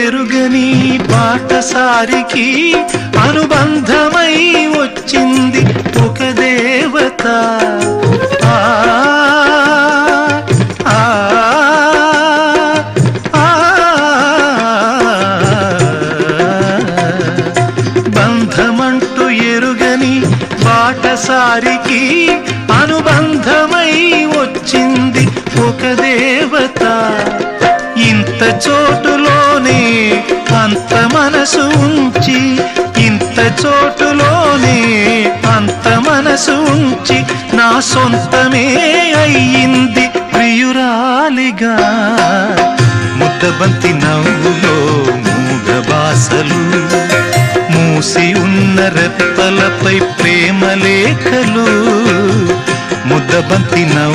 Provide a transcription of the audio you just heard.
ఎరుగని బాటసారికి అనుబంధమై వచ్చింది ఒక దేవత. ఆ ఆ ఆ బంధమంటూ ఎరుగని బాటసారికి అనుబంధమై వచ్చింది ఒక దేవత. ఇంత చోటులోనే అంత మనసు ఉంచి, ఇంత చోటులోనే అంత మనసు ఉంచి నా సొంతమే అయ్యింది ప్రియురాలిగా. ముద్దబంతి నవ్వులో మూగ బాసలు, మూసి ఉన్న రెప్పలపై ప్రేమ లేఖలు. ముద్దబంతి నవ్వు